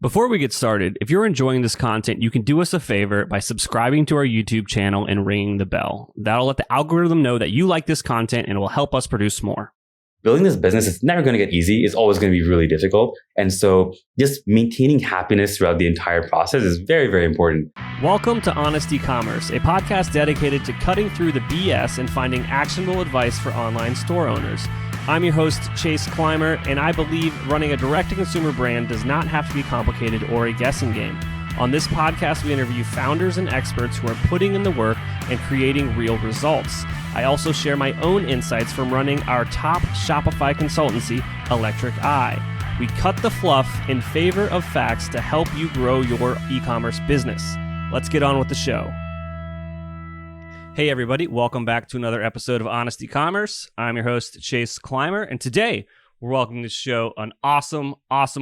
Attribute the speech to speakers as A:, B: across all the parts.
A: Before we get started, if you're enjoying this content, you can do us a favor by subscribing to our YouTube channel and ringing the bell. That'll let the algorithm know that you like this content and it will help us produce more.
B: Building this business is never going to get easy. It's always going to be really difficult. And so just maintaining happiness throughout the entire process is very, very important.
A: Welcome to Honest Ecommerce, a podcast dedicated to cutting through the BS and finding actionable advice for online store owners. I'm your host, Chase Clymer, and I believe running a direct-to-consumer brand does not have to be complicated or a guessing game. On this podcast, we interview founders and experts who are putting in the work and creating real results. I also share my own insights from running our top Shopify consultancy, Electric Eye. We cut the fluff in favor of facts to help you grow your e-commerce business. Let's get on with the show. Hey everybody, welcome back to another episode of Honest Ecommerce. I'm your host, Chase Clymer, and today we're welcoming to the show an awesome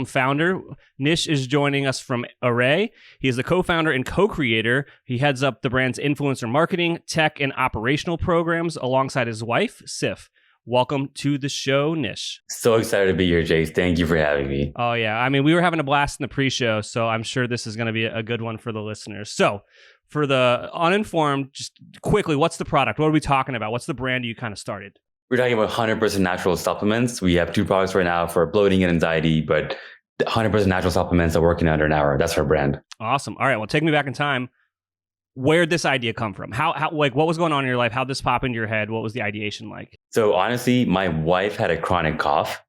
A: founder. Nish is joining us from Arrae. He is the co-founder and co-creator. He heads up the brand's influencer marketing, tech, and operational programs alongside his wife, Sif. Welcome to the show, Nish.
B: So excited to be here, Chase. Thank you for having me.
A: Oh yeah, I mean, we were having a blast in the pre-show, so I'm sure this is going to be a good one for the listeners. So, for the uninformed, just quickly, what's the product? What are we talking about? What's the brand you kind of started?
B: We're talking about 100% natural supplements. We have two products right now for bloating and anxiety, but 100% natural supplements are working under an hour. That's our brand.
A: Awesome. All right. Well, take me back in time. Where'd this idea come from? How what was going on in your life? How'd this pop into your head? What was the ideation like?
B: So honestly, my wife had a chronic cough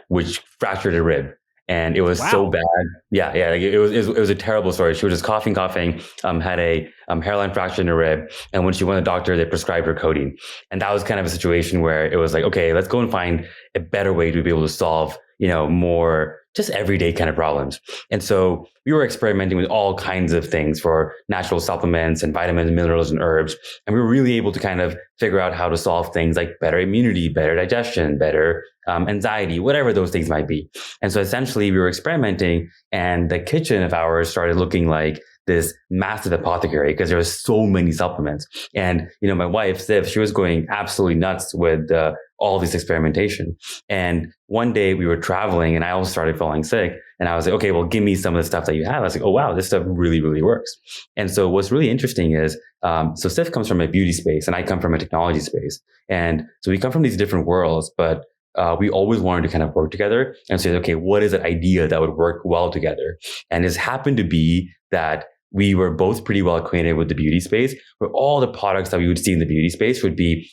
B: which fractured a rib. And it was so bad. Yeah. Like it was a terrible story. She was just coughing, had a hairline fracture in her rib. And when she went to the doctor, they prescribed her codeine. And that was kind of a situation where it was like, okay, let's go and find a better way to be able to solve, more just everyday kind of problems. And so we were experimenting with all kinds of things for natural supplements and vitamins, minerals, and herbs. And we were really able to kind of figure out how to solve things like better immunity, better digestion, better anxiety, whatever those things might be. And so essentially we were experimenting, and the kitchen of ours started looking like this massive apothecary because there were so many supplements. And, my wife, Sif, she was going absolutely nuts with all this experimentation. And one day we were traveling and I also started falling sick. And I was like, okay, well, give me some of the stuff that you have. I was like, oh, wow, this stuff really, really works. And so what's really interesting is, so Sif comes from a beauty space and I come from a technology space. And so we come from these different worlds, but we always wanted to kind of work together and say, okay, what is an idea that would work well together? And it's happened to be that we were both pretty well acquainted with the beauty space, where all the products that we would see in the beauty space would be,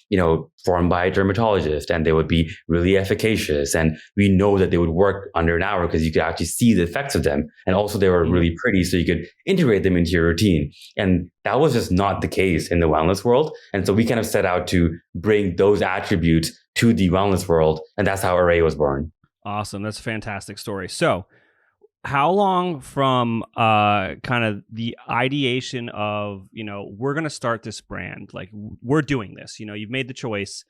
B: formed by a dermatologist, and they would be really efficacious. And we know that they would work under an hour because you could actually see the effects of them. And also they were really pretty, so you could integrate them into your routine. And that was just not the case in the wellness world. And so we kind of set out to bring those attributes to the wellness world. And that's how Arrae was born.
A: Awesome. That's a fantastic story. So, how long from kind of the ideation of, we're going to start this brand, like we're doing this, you've made the choice,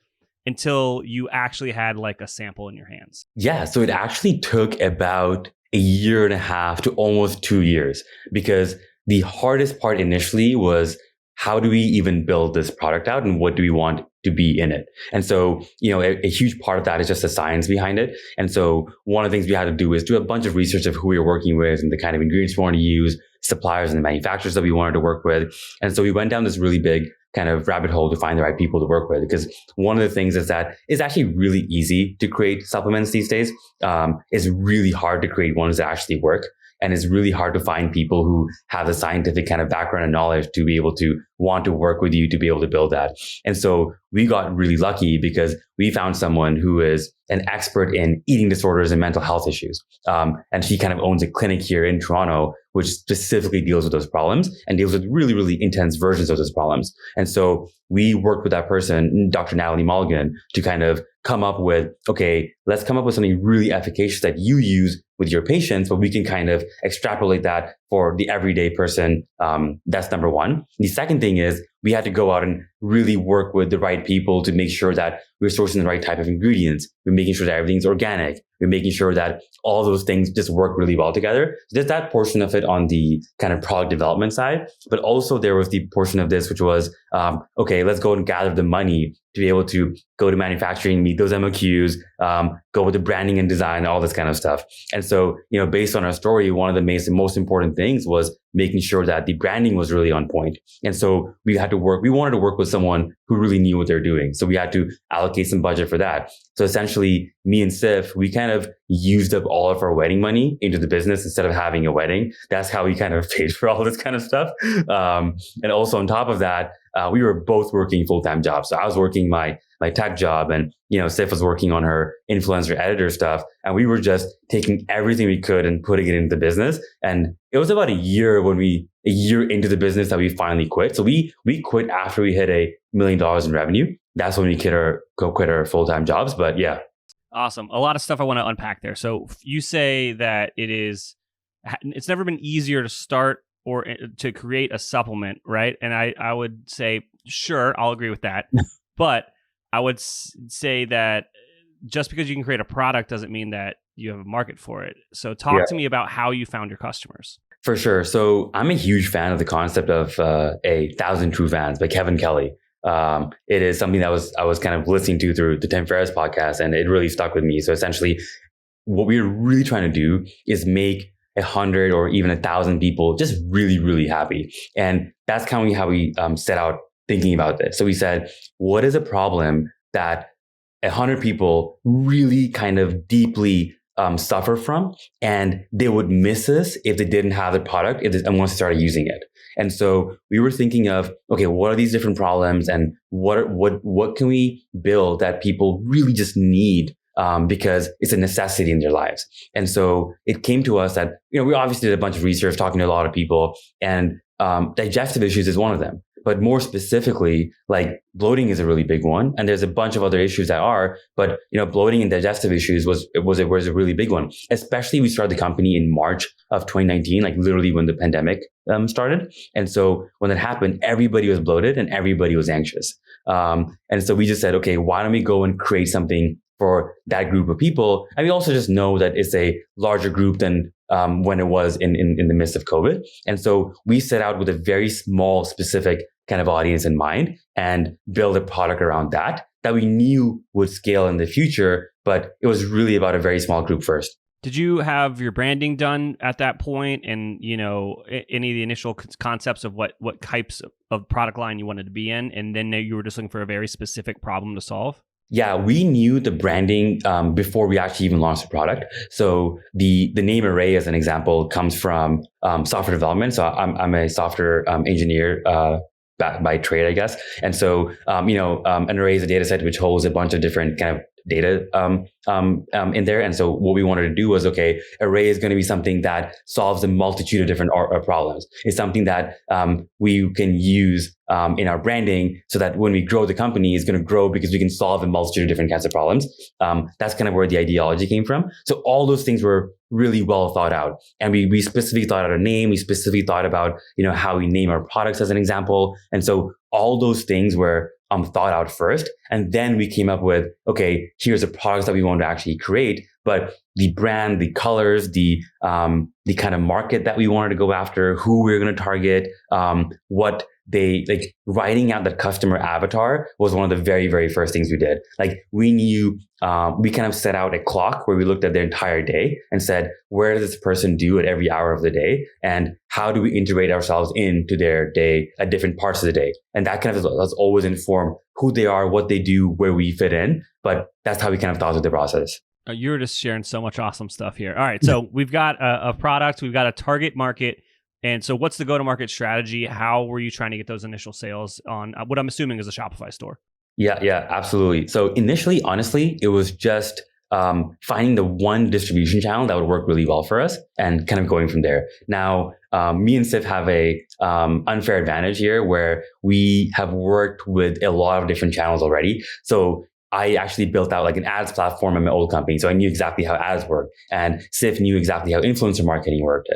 A: until you actually had like a sample in your hands?
B: Yeah. So it actually took about a year and a half to almost 2 years, because the hardest part initially was, how do we even build this product out and what do we want to be in it? And so, a huge part of that is just the science behind it. And so one of the things we had to do is do a bunch of research of who we were working with and the kind of ingredients we wanted to use, suppliers and the manufacturers that we wanted to work with. And so we went down this really big kind of rabbit hole to find the right people to work with, because one of the things is that it's actually really easy to create supplements these days. It's really hard to create ones that actually work. And it's really hard to find people who have the scientific kind of background and knowledge to be able to want to work with you to be able to build that. And so we got really lucky because we found someone who is an expert in eating disorders and mental health issues. And she kind of owns a clinic here in Toronto, which specifically deals with those problems and deals with really, really intense versions of those problems. And so we worked with that person, Dr. Natalie Mulligan, to kind of come up with, okay, let's come up with something really efficacious that you use with your patients, but we can kind of extrapolate that for the everyday person. That's number one. The second thing is we had to go out and really work with the right people to make sure that we're sourcing the right type of ingredients. We're making sure that everything's organic. We're making sure that all those things just work really well together. So there's that portion of it on the kind of product development side. But also there was the portion of this, which was, okay, let's go and gather the money to be able to go to manufacturing, meet those MOQs, go with the branding and design, all this kind of stuff. And so, based on our story, one of the most important things was making sure that the branding was really on point. And so we wanted to work with someone who really knew what they're doing. So we had to allocate some budget for that. So essentially, me and Sif, we kind of used up all of our wedding money into the business instead of having a wedding. That's how we kind of paid for all this kind of stuff. And also on top of that, we were both working full-time jobs. So I was working my tech job, and Sif was working on her influencer editor stuff, and we were just taking everything we could and putting it into the business. And it was about a year into the business that we finally quit. So we quit after we hit $1 million in revenue. That's when we quit our full-time jobs. But yeah.
A: Awesome. A lot of stuff I want to unpack there. So you say that it's never been easier to start or to create a supplement, right? And I would say, sure, I'll agree with that. But I would say that just because you can create a product doesn't mean that you have a market for it. So talk to me about how you found your customers.
B: For sure. So I'm a huge fan of the concept of 1,000 True Fans by Kevin Kelly. It is something that I was kind of listening to through the Tim Ferriss podcast, and it really stuck with me. So essentially, what we're really trying to do is make 100 or even 1,000 people just really, really happy. And that's kind of how we set out thinking about this. So we said, what is a problem that 100 people really kind of deeply suffer from, and they would miss us if they didn't have the product and once they started using it. And so we were thinking of, okay, what are these different problems, and what can we build that people really just need because it's a necessity in their lives. And so it came to us that, we obviously did a bunch of research, talking to a lot of people, and digestive issues is one of them. But more specifically, like bloating is a really big one. And there's a bunch of other issues that are, but bloating and digestive issues was a really big one. Especially we started the company in March of 2019, like literally when the pandemic started. And so when that happened, everybody was bloated and everybody was anxious. And so we just said, okay, why don't we go and create something for that group of people? And we also just know that it's a larger group than when it was in the midst of COVID. And so we set out with a very small, specific kind of audience in mind and build a product around that we knew would scale in the future. But it was really about a very small group first.
A: Did you have your branding done at that point, and any of the initial concepts of what types of product line you wanted to be in, and then you were just looking for a very specific problem to solve?
B: Yeah, we knew the branding before we actually even launched the product. So the name Arrae, as an example, comes from software development. So I'm a software engineer by trade, I guess. And so an array is a data set which holds a bunch of different kind of data in there. And so what we wanted to do was, okay, Arrae is going to be something that solves a multitude of different problems. It's something that we can use in our branding, so that when we grow the company, it's going to grow because we can solve a multitude of different kinds of problems. That's kind of where the ideology came from. So all those things were really well thought out. And we specifically thought out a name. We specifically thought about, how we name our products, as an example. And so all those things were thought out first. And then we came up with, okay, here's the products that we want to actually create. But the brand, the colors, the kind of market that we wanted to go after, who we were going to target, what they like, writing out that customer avatar was one of the very, very first things we did. Like we knew, we kind of set out a clock where we looked at their entire day and said, where does this person do at every hour of the day? And how do we integrate ourselves into their day at different parts of the day? And that kind of has always informed who they are, what they do, where we fit in. But that's how we kind of thought of the process.
A: You were just sharing so much awesome stuff here. All right. So we've got a product, we've got a target market. And so what's the go-to-market strategy? How were you trying to get those initial sales on what I'm assuming is a Shopify store? Yeah,
B: absolutely. So initially, honestly, it was just finding the one distribution channel that would work really well for us and kind of going from there. Now, me and Sif have a unfair advantage here where we have worked with a lot of different channels already. So I actually built out like an ads platform in my old company. So I knew exactly how ads worked, and Sif knew exactly how influencer marketing worked.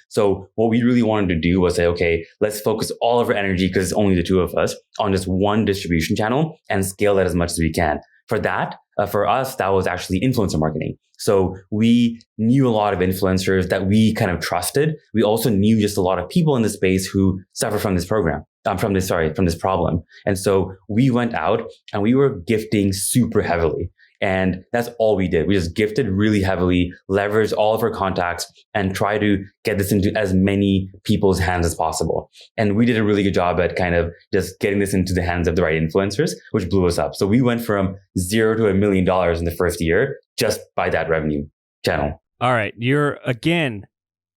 B: So what we really wanted to do was say, okay, let's focus all of our energy, because it's only the two of us, on just one distribution channel and scale that as much as we can. For that, for us, that was actually influencer marketing. So we knew a lot of influencers that we kind of trusted. We also knew just a lot of people in the space who suffer from this program. from this problem. And so we went out and we were gifting super heavily. And that's all we did. We just gifted really heavily, leveraged all of our contacts, and try to get this into as many people's hands as possible. And we did a really good job at kind of just getting this into the hands of the right influencers, which blew us up. So we went from $0 to $1 million in the first year just by that revenue channel.
A: All right. You're, again,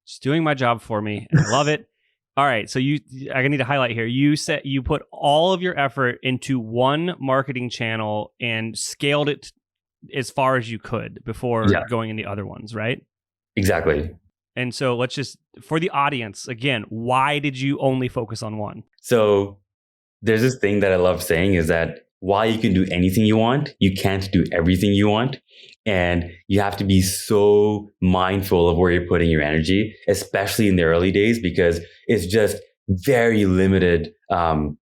A: just doing my job for me. I love it. All right. So I need to highlight here. You said you put all of your effort into one marketing channel and scaled it as far as you could before going in the other ones, right?
B: Exactly.
A: And so let's just, for the audience, again, why did you only focus on one?
B: So there's this thing that I love saying is that while you can do anything you want, you can't do everything you want. And you have to be so mindful of where you're putting your energy, especially in the early days, because it's just very limited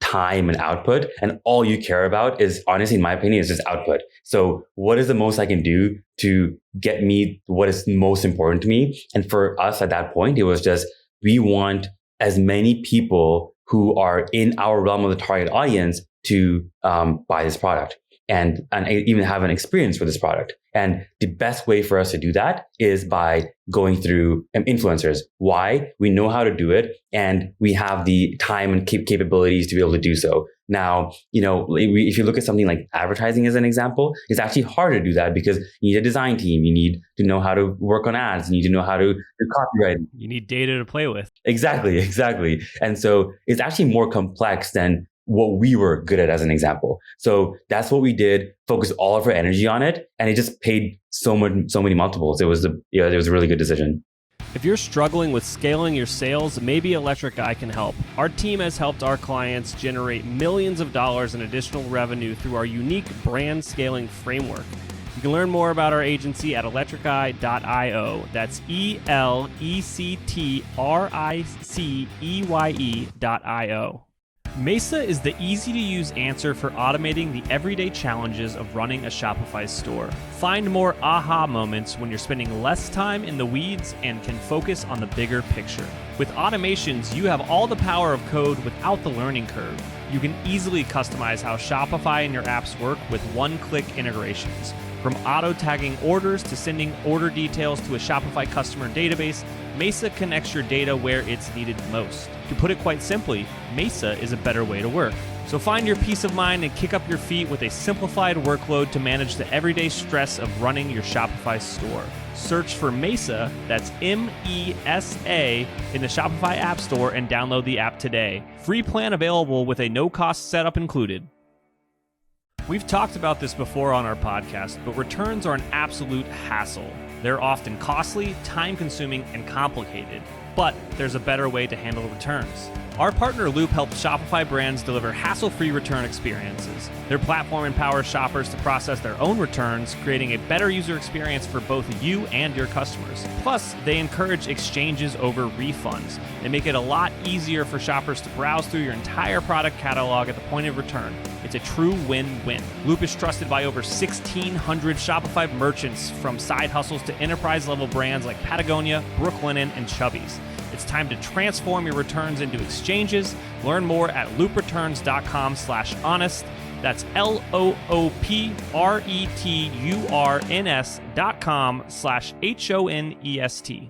B: time and output. And all you care about is, honestly, in my opinion, is just output. So what is the most I can do to get me what is most important to me? And for us at that point, it was just, we want as many people who are in our realm of the target audience to buy this product and even have an experience with this product. And the best way for us to do that is by going through influencers. Why? We know how to do it, and we have the time and capabilities to be able to do so. Now, if you look at something like advertising as an example, it's actually hard to do that because you need a design team. You need to know how to work on ads. You need to know how to do copywriting.
A: You need data to play with.
B: Exactly. And so it's actually more complex than what we were good at as an example. So that's what we did, focus all of our energy on it. And it just paid so many multiples. It was a really good decision.
A: If you're struggling with scaling your sales, maybe Electric Eye can help. Our team has helped our clients generate millions of dollars in additional revenue through our unique brand scaling framework. You can learn more about our agency at electriceye.io. That's electriceye.io. Mesa is the easy-to-use answer for automating the everyday challenges of running a Shopify store. Find more aha moments when you're spending less time in the weeds and can focus on the bigger picture. With automations, you have all the power of code without the learning curve. You can easily customize how Shopify and your apps work with one-click integrations. From auto-tagging orders to sending order details to a Shopify customer database, Mesa connects your data where it's needed most. To put it quite simply, Mesa is a better way to work. So find your peace of mind and kick up your feet with a simplified workload to manage the everyday stress of running your Shopify store. Search for Mesa, that's M-E-S-A, in the Shopify App Store and download the app today. Free plan available with a no-cost setup included. We've talked about this before on our podcast, but returns are an absolute hassle. They're often costly, time-consuming, and complicated. But there's a better way to handle returns. Our partner Loop helps Shopify brands deliver hassle-free return experiences. Their platform empowers shoppers to process their own returns, creating a better user experience for both you and your customers. Plus, they encourage exchanges over refunds. They make it a lot easier for shoppers to browse through your entire product catalog at the point of return. It's a true win-win. Loop is trusted by over 1,600 Shopify merchants, from side hustles to enterprise-level brands like Patagonia, Brooklinen, and Chubbies. It's time to transform your returns into exchanges. Learn more at loopreturns.com/honest. That's LOOPRETURNS.com/HONEST.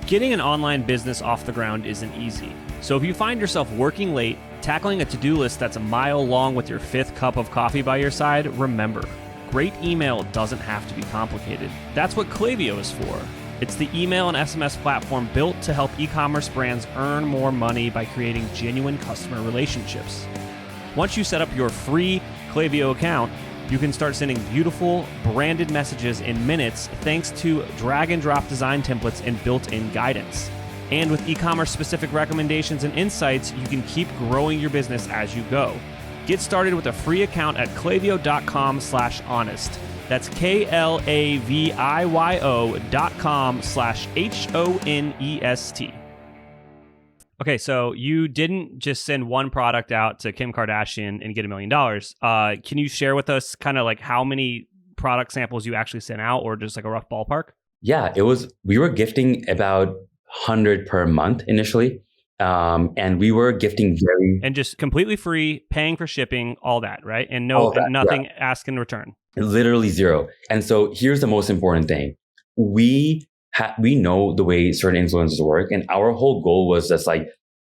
A: Getting an online business off the ground isn't easy. So if you find yourself working late, tackling a to-do list that's a mile long with your 5th cup of coffee by your side, remember, great email doesn't have to be complicated. That's what Klaviyo is for. It's the email and SMS platform built to help e-commerce brands earn more money by creating genuine customer relationships. Once you set up your free Klaviyo account, you can start sending beautiful, branded messages in minutes thanks to drag-and-drop design templates and built-in guidance. And with e-commerce specific recommendations and insights, you can keep growing your business as you go. Get started with a free account at klaviyo.com/honest. That's KLAVIYO.com/HONEST. Okay, so you didn't just send one product out to Kim Kardashian and get $1 million. Can you share with us kind of like how many product samples you actually sent out, or just like a rough ballpark?
B: Yeah, we were gifting about 100 per month initially. And we were gifting
A: and just completely free, paying for shipping, all that, right? And nothing asked in return.
B: Literally zero. And so here's the most important thing. We know the way certain influencers work. And our whole goal was just like,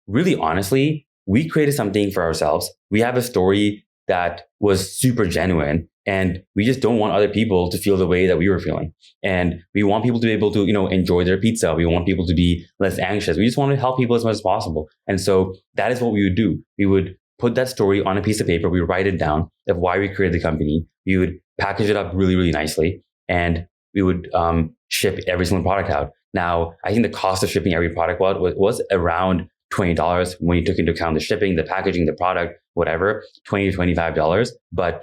B: really honestly, we created something for ourselves. We have a story that was super genuine, and we just don't want other people to feel the way that we were feeling. And we want people to be able to, enjoy their pizza. We want people to be less anxious. We just want to help people as much as possible. And so that is what we would do. We would put that story on a piece of paper. We would write it down of why we created the company. We would package it up really, really nicely, and we would ship every single product out. Now, I think the cost of shipping every product was around $20 when you took into account the shipping, the packaging, the product, whatever, $20 to $25. But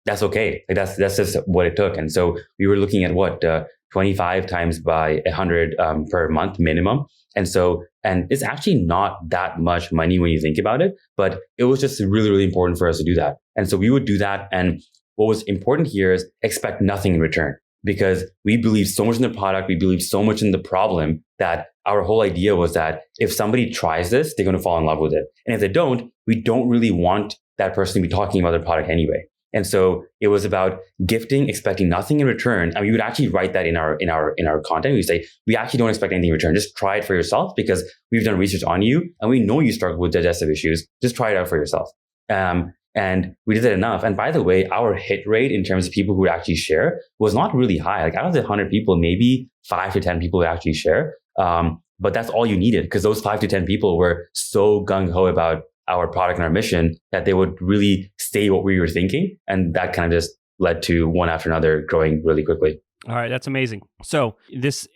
B: that's okay. Like that's just what it took. And so we were looking at 25 times by 100 per month minimum. And it's actually not that much money when you think about it, but it was just really, really important for us to do that. And so we would do that. And what was important here is expect nothing in return, because we believe so much in the product. We believe so much in the problem that our whole idea was that if somebody tries this, they're going to fall in love with it. And if they don't, we don't really want that person to be talking about the product anyway. And so it was about gifting, expecting nothing in return. And we would actually write that in our content. We say, we actually don't expect anything in return. Just try it for yourself, because we've done research on you and we know you struggle with digestive issues. Just try it out for yourself. And we did that enough. And by the way, our hit rate in terms of people who would actually share was not really high. Like out of the 100 people, maybe 5 to 10 people would actually share. But that's all you needed, because those 5 to 10 people were so gung-ho about our product and our mission that they would really say what we were thinking. And that kind of just led to one after another growing really quickly.
A: All right, that's amazing. So this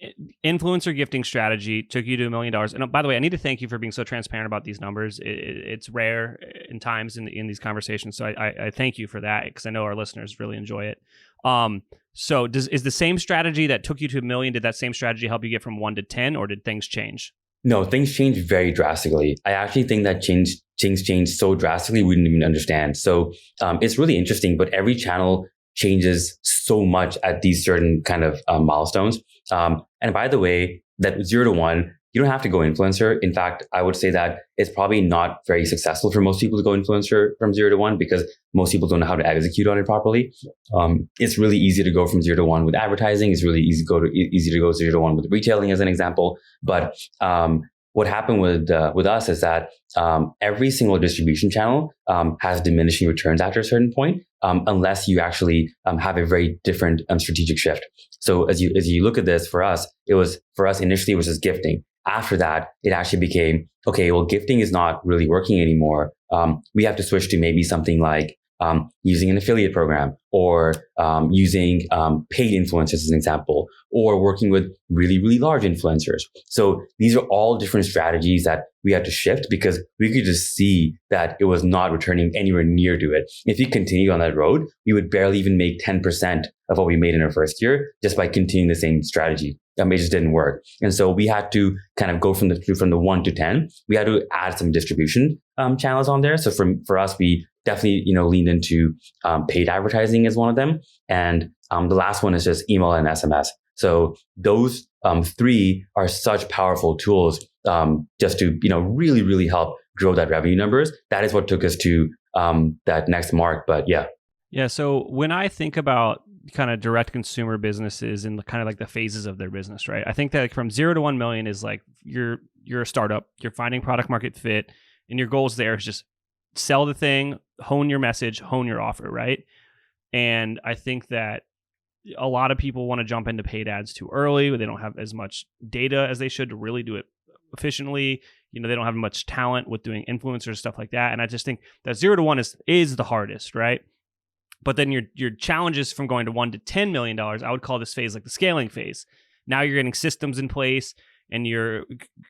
A: influencer gifting strategy took you to $1 million. And by the way, I need to thank you for being so transparent about these numbers. It's rare in times in these conversations. So I thank you for that, because I know our listeners really enjoy it. So is the same strategy that took you to $1 million, did that same strategy help you get from 1 to 10, or did things change?
B: No, things changed very drastically. I actually think that things changed so drastically we didn't even understand. So it's really interesting, but every channel changes so much at these certain kind of milestones. And by the way, that 0 to 1, you don't have to go influencer. In fact, I would say that it's probably not very successful for most people to go influencer from 0 to 1, because most people don't know how to execute on it properly. It's really easy to go from 0 to 1 with advertising. It's really easy to go 0 to 1 with retailing, as an example. But what happened with us is that every single distribution channel has diminishing returns after a certain point, unless you actually have a very different strategic shift. So as you look at this, for us initially it was just gifting. After that, it actually became, okay, well, gifting is not really working anymore. We have to switch to maybe something like using an affiliate program, or using paid influencers as an example, or working with really, really large influencers. So these are all different strategies that we had to shift, because we could just see that it was not returning anywhere near to it. If we continued on that road, we would barely even make 10% of what we made in our first year just by continuing the same strategy. It just didn't work. And so we had to kind of go from the 1 to 10. We had to add some distribution channels on there. So for us, we definitely, leaned into paid advertising as one of them. And the last one is just email and SMS. So those 3 are such powerful tools just to, really, really help grow that revenue numbers. That is what took us to that next mark. But yeah.
A: Yeah. So when I think about kind of direct consumer businesses and kind of like the phases of their business, right? I think that from 0 to 1 million is like you're a startup, you're finding product market fit, and your goals there is just sell the thing, hone your message, hone your offer, right? And I think that a lot of people want to jump into paid ads too early. They don't have as much data as they should to really do it efficiently. They don't have much talent with doing influencers, stuff like that. And I just think that 0 to 1 is the hardest, right? But then your challenges from going to 1 to $10 million, I would call this phase like the scaling phase. Now you're getting systems in place and you're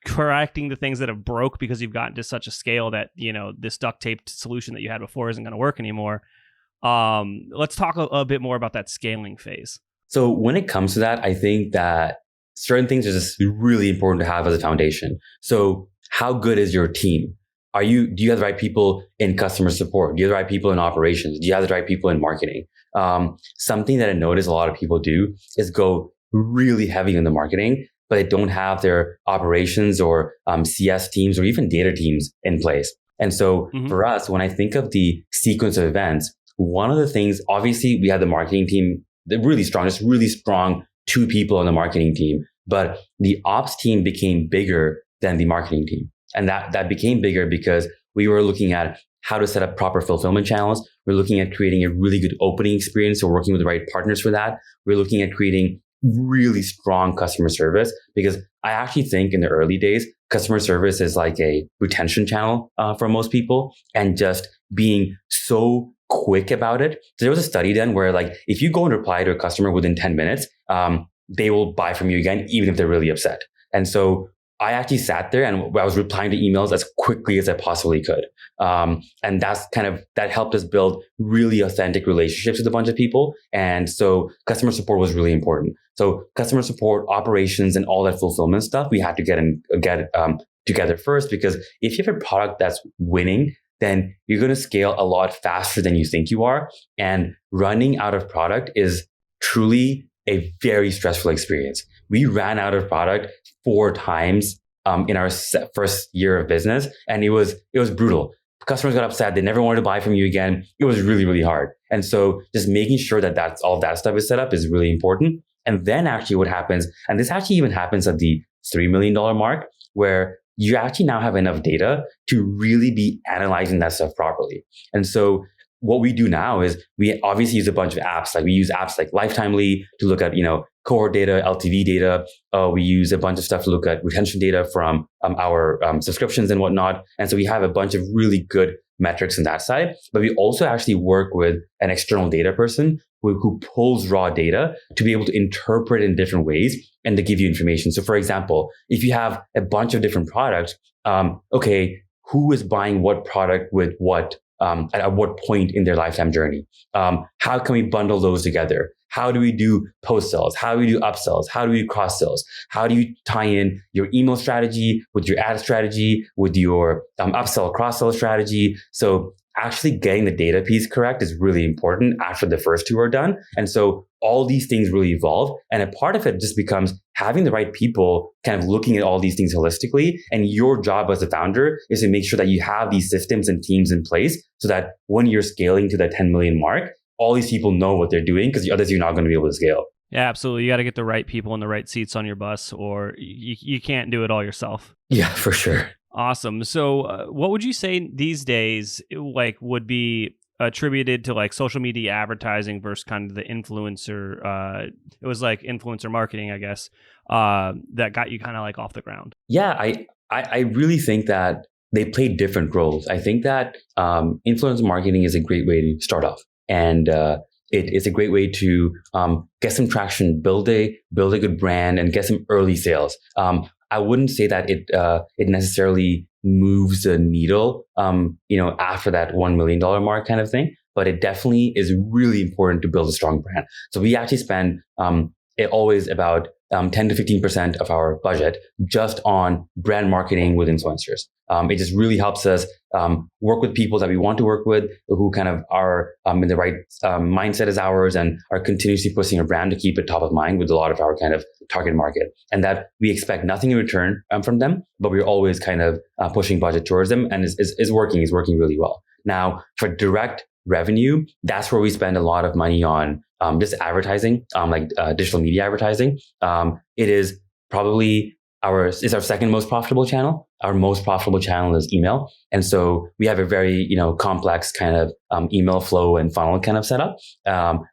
A: correcting the things that have broke because you've gotten to such a scale that, this duct taped solution that you had before isn't going to work anymore. Let's talk a bit more about that scaling phase.
B: So when it comes to that, I think that certain things are just really important to have as a foundation. So how good is your team? Do you have the right people in customer support? Do you have the right people in operations? Do you have the right people in marketing? Something that I notice a lot of people do is go really heavy in the marketing, but they don't have their operations or CS teams or even data teams in place. And so for us, when I think of the sequence of events, one of the things, obviously we had the marketing team, they're really strong, just really strong 2 people on the marketing team, but the ops team became bigger than the marketing team. And that became bigger because we were looking at how to set up proper fulfillment channels. We're looking at creating a really good opening experience. So working with the right partners for that. We're looking at creating really strong customer service, because I actually think in the early days, customer service is like a retention channel for most people, and just being so quick about it. So there was a study done where like, if you go and reply to a customer within 10 minutes, they will buy from you again, even if they're really upset. And so I actually sat there and I was replying to emails as quickly as I possibly could. And that helped us build really authentic relationships with a bunch of people. And so customer support was really important. So customer support, operations, and all that fulfillment stuff, we had to get together first, because if you have a product that's winning, then you're going to scale a lot faster than you think you are. And running out of product is truly a very stressful experience. We ran out of product 4 times in our first year of business, and it was brutal. Customers got upset; they never wanted to buy from you again. It was really, really hard. And so, just making sure that all that stuff is set up is really important. And then, actually, what happens, and this actually even happens at the $3 million mark, where you actually now have enough data to really be analyzing that stuff properly. And so, what we do now is we obviously use a bunch of apps. Like we use apps like Lifetimely to look at, cohort data, LTV data. We use a bunch of stuff to look at retention data from our subscriptions and whatnot. And so we have a bunch of really good metrics on that side. But we also actually work with an external data person who pulls raw data to be able to interpret in different ways and to give you information. So for example, if you have a bunch of different products, who is buying what product with what? At what point in their lifetime journey? How can we bundle those together? How do we do post sales? How do we do upsells? How do we do cross sells? How do you tie in your email strategy with your ad strategy, with your upsell, cross sell strategy? So actually getting the data piece correct is really important after the first 2 are done. And so all these things really evolve. And a part of it just becomes having the right people kind of looking at all these things holistically. And your job as a founder is to make sure that you have these systems and teams in place so that when you're scaling to that 10 million mark, all these people know what they're doing, because others you're not going to be able to scale.
A: Yeah, absolutely. You got to get the right people in the right seats on your bus, or you can't do it all yourself.
B: Yeah, for sure.
A: Awesome. So what would you say these days would be attributed to like social media advertising versus kind of the influencer? It was like influencer marketing, I guess, that got you kind of like off the ground.
B: Yeah, I really think that they play different roles. I think that influencer marketing is a great way to start off. And it's a great way to get some traction, build a good brand, and get some early sales. I wouldn't say that it necessarily moves the needle, after that $1 million mark kind of thing, but it definitely is really important to build a strong brand. So we actually spend always about 10 to 15% of our budget just on brand marketing with influencers. It just really helps us work with people that we want to work with, who kind of are in the right mindset as ours and are continuously pushing a brand to keep it top of mind with a lot of our kind of target market. And that we expect nothing in return from them, but we're always kind of pushing budget towards them, and is working really well. Now, for direct revenue, that's where we spend a lot of money on just advertising, like digital media advertising. It is probably our second most profitable channel. Our most profitable channel is email. And so we have a very, complex kind of email flow and funnel kind of setup.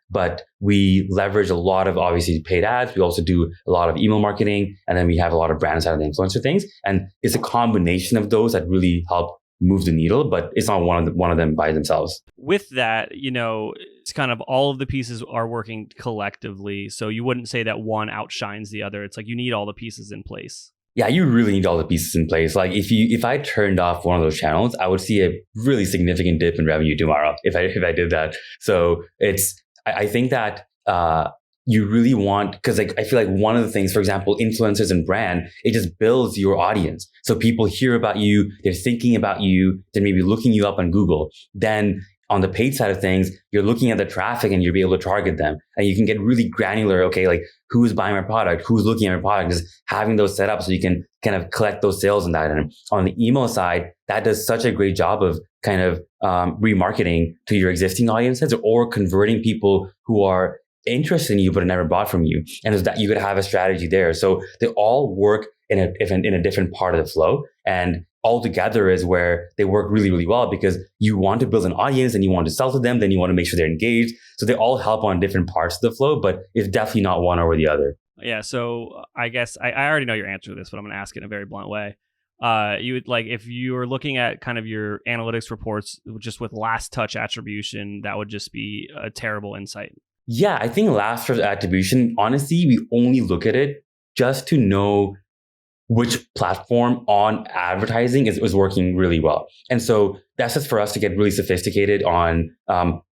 B: But we leverage a lot of obviously paid ads. We also do a lot of email marketing. And then we have a lot of brand side of the influencer things. And it's a combination of those that really help move the needle, but it's not one of them by themselves.
A: With that, it's kind of all of the pieces are working collectively. So you wouldn't say that one outshines the other. It's like you need all the pieces in place.
B: Yeah, you really need all the pieces in place. Like if I turned off one of those channels, I would see a really significant dip in revenue tomorrow if I did that. So I think that you really want, because I feel like one of the things, for example, influencers and brand, it just builds your audience. So people hear about you, they're thinking about you, they're maybe looking you up on Google. Then on the paid side of things, you're looking at the traffic and you'll be able to target them. And you can get really granular. Okay, like who's buying my product, who's looking at my product, just having those set up so you can kind of collect those sales in that. And on the email side, that does such a great job of kind of remarketing to your existing audiences or converting people who are interested in you but never bought from you. And is that you could have a strategy there. So they all work in a different part of the flow. And all together is where they work really, really well because you want to build an audience and you want to sell to them, then you want to make sure they're engaged. So they all help on different parts of the flow, but it's definitely not one over the other.
A: Yeah. So I guess I already know your answer to this, but I'm going to ask it in a very blunt way. You would like, if you were looking at kind of your analytics reports just with last touch attribution, that would just be a terrible insight.
B: Yeah, I think last touch attribution, honestly, we only look at it just to know which platform on advertising is working really well. And so that's just for us to get really sophisticated on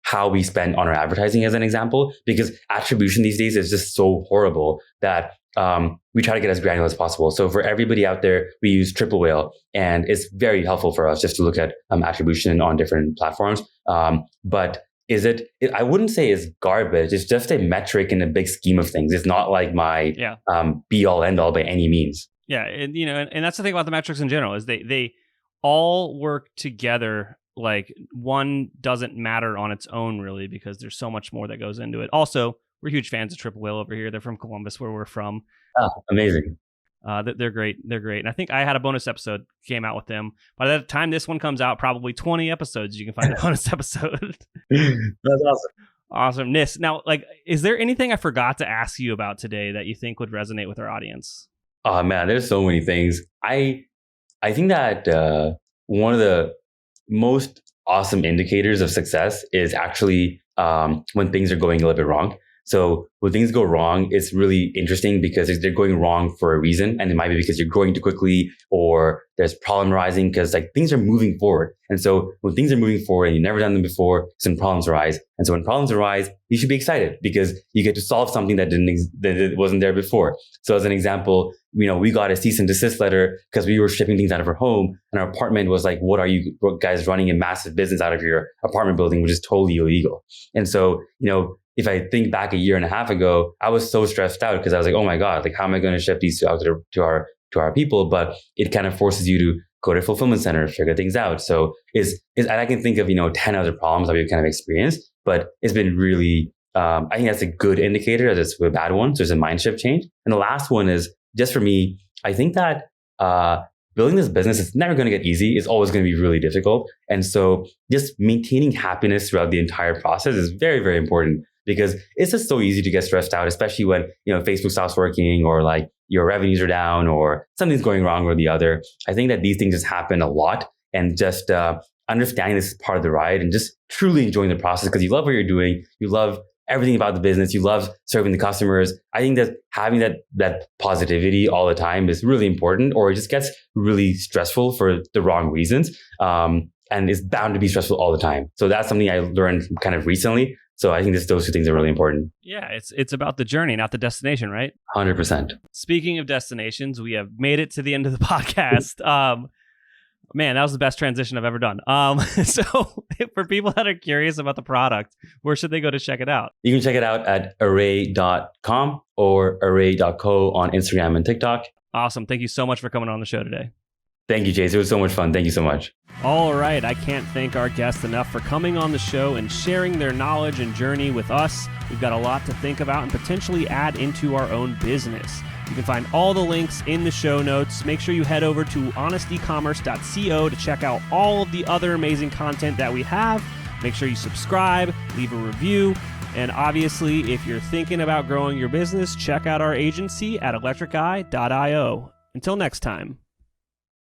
B: how we spend on our advertising as an example, because attribution these days is just so horrible that we try to get as granular as possible. So for everybody out there, we use Triple Whale, and it's very helpful for us just to look at attribution on different platforms. But I wouldn't say it's garbage. It's just a metric in the big scheme of things. It's not like my be all end all by any means.
A: Yeah, and and that's the thing about the metrics in general is they all work together. Like one doesn't matter on its own really because there's so much more that goes into it. Also, we're huge fans of Triple Whale over here. They're from Columbus, where we're from.
B: Oh, amazing.
A: They're great. They're great. And I think I had a bonus episode came out with them. By the time this one comes out, probably 20 episodes, you can find a bonus episode.
B: That's awesome.
A: Awesome. Nish, now, like, is there anything I forgot to ask you about today that you think would resonate with our audience?
B: Oh man, there's so many things. I think that one of the most awesome indicators of success is actually when things are going a little bit wrong. So when things go wrong, it's really interesting because they're going wrong for a reason. And it might be because you're growing too quickly or there's problem arising because like things are moving forward. And so when things are moving forward and you've never done them before, some problems arise. And so when problems arise, you should be excited because you get to solve something that wasn't there before. So as an example, we got a cease and desist letter because we were shipping things out of our home and our apartment was like, what are you guys running a massive business out of your apartment building, which is totally illegal. And so, if I think back a year and a half ago, I was so stressed out because I was like, oh my God, like how am I going to ship these out to our people? But it kind of forces you to go to a fulfillment center, figure things out. So and I can think of, 10 other problems that we've kind of experienced, but it's been really, I think that's a good indicator that it's a bad one. So there's a mind shift change. And the last one is just for me, I think that, building this business is never going to get easy. It's always going to be really difficult. And so just maintaining happiness throughout the entire process is very, very important. Because it's just so easy to get stressed out, especially when, Facebook stops working or like your revenues are down or something's going wrong or the other. I think that these things just happen a lot, and just understanding this is part of the ride and just truly enjoying the process because you love what you're doing. You love everything about the business. You love serving the customers. I think that having that positivity all the time is really important, or it just gets really stressful for the wrong reasons. And it's bound to be stressful all the time. So that's something I learned kind of recently. So I think those two things are really important.
A: Yeah, it's about the journey, not the destination, right?
B: 100%.
A: Speaking of destinations, we have made it to the end of the podcast. Man, that was the best transition I've ever done. So for people that are curious about the product, where should they go to check it out?
B: You can check it out at arrae.com or arrae.co on Instagram and TikTok.
A: Awesome. Thank you so much for coming on the show today.
B: Thank you, Chase. It was so much fun. Thank you so much.
A: All right. I can't thank our guests enough for coming on the show and sharing their knowledge and journey with us. We've got a lot to think about and potentially add into our own business. You can find all the links in the show notes. Make sure you head over to honestecommerce.co to check out all of the other amazing content that we have. Make sure you subscribe, leave a review, and obviously, if you're thinking about growing your business, check out our agency at electriceye.io. Until next time.